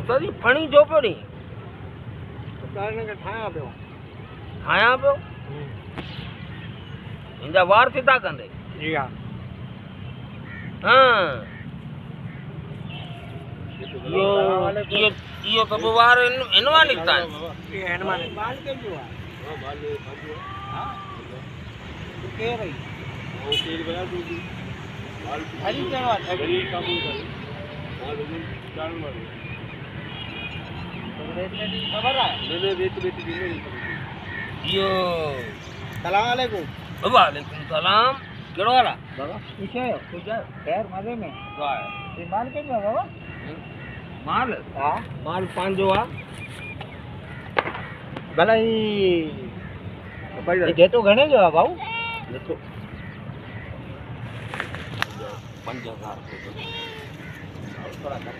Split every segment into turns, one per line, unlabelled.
सॼी फणी झोपड़ी
ठाहियां पियो
हिनजा वार सिधा कंदे
जी हा
हाँ यो सब वार इनवा निकता है यो
सलामकुम
वालेकुम सलाम केड़ो वाला
बाबा पीछे खैर मजे में ये माल के में बाबा
माल
हां
माल पांजो आ
भला ई घेटो घणे जो आ भाऊ
देखो 5000 थोड़ा ना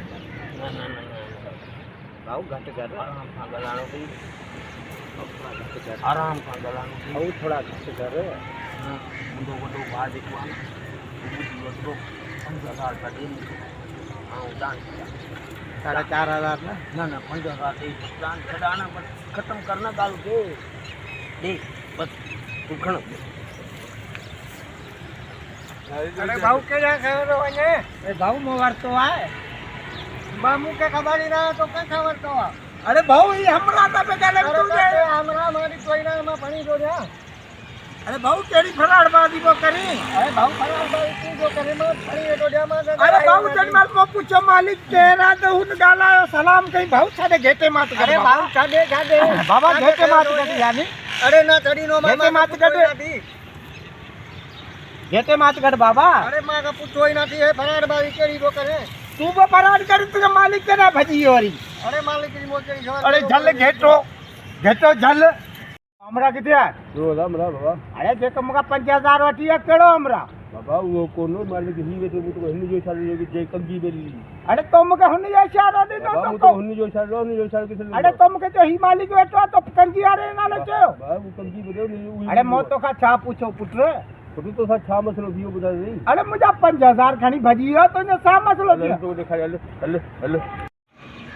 भाऊ घट कर
आराम सां गलाणो थी आराम सां गलाणो थी
भाऊ थोड़ा घट कर
मुंहिंजो वॾो भाउ जेको आहे न 5000 का ॾे ऐं दान
4,500 ना
न 5000 ॾे दान छॾाना बस ख़त्म करना ॻाल्हि खे ॾे बस तूं खण
अरे भाऊ केड़ा खबर वने ए भाऊ मो वरतो आए बामू के खबर ही ना तो के खबर तो अरे भाऊ ये हमरा ता पे गले तुझे हमरा मारी कोई ना में पानी दो जा अरे भाऊ केड़ी फराड़बाजी को करी अरे भाऊ फराड़बाजी तू जो करे मैं पानी दो जा में अरे भाऊ जन माल को पूछो मालिक तेरा तो हुन गालायो सलाम कई भाऊ छाडे घेटे मात कर अरे भाऊ छाडे बाबा घेटे मात कर यानी अरे ना चढ़ी नो घेटे मात कर घेटे मात कर बाबा अरे मां का पूछो ही ना थी है फराड़बाजी केड़ी को करे तू वो फराड़ कर तुझे मालिक केना भजी होरी अरे मालिक की मोचरी छोड़ अरे झल घेटो झल हमरा किथे आ
जो हमरा बाबा
अरे देखो मका 5000 वठी है केड़ो हमरा
बाबा वो कोनो मालिक ही वे तो हिन जो छाले जे कंगी बेली
अरे तुम के हुन जो इशारा दे
तो हुन जो इशारा के
अरे तुम के जो ही मालिक बैठो तो कंगी आ रे ना ले चो
बाबा वो कंगी बदो
अरे मो तो का छा पूछो पुत्र
पुत्र तो सा छा मसलो दियो बुधा नहीं
अरे मुझा 5000 खणी भजी हो तो ने सा मसलो दियो
तो देखा हल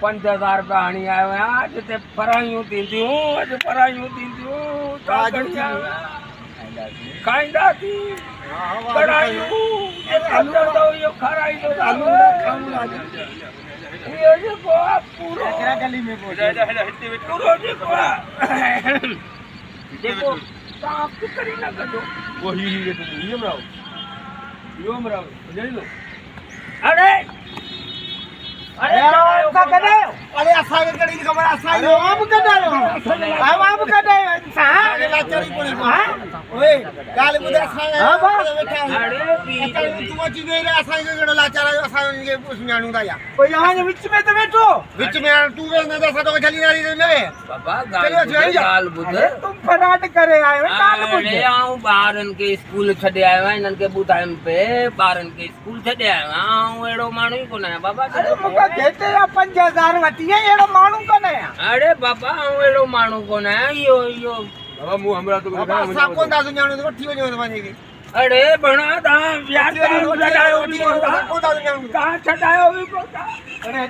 5000 रुपया हणी आयो आज ते परायूं थींदियूं अज परायूं थींदियूं खाईंदा थी कढ़ायूं तो यो खराई जो ये जो पूरो
केरा गली में बोल
पूरो देखो आप करी ना करो वही ये तो यो मराओ ले लो अरे
अरे का कदे अरे असा के कड़ी खबर असा यो अब कडायो अब कडायो सा अरे लाचरी कोनी हां ओए काल बुदे असा बैठा अरे तू अची गई रे असा के गड़ो लाचारा असा के सुनाणू दा या कोई यहां बीच में तो बैठो बीच में तू वे न दसा तो जली नारी ने
बाबा गाल बुद
तुम फराड करे आयो काल बुद
अरे आऊं बारन के स्कूल छडे आयो इनन के बुधाइम पे बारन के स्कूल छडे आयो आऊं एड़ो मानु ही कोन है बाबा
अरे मुका घेटे या 5000 वठी है एड़ो मानु कोन है
अरे बाबा आऊं एड़ो मानु कोन है यो बाबा मु हमरा तो
सा कोन दा सुनाणू तो वठी वणो माने के
अरे बणा दा यार लगायो कोन दा सुनाणू का छडायो भी को अरे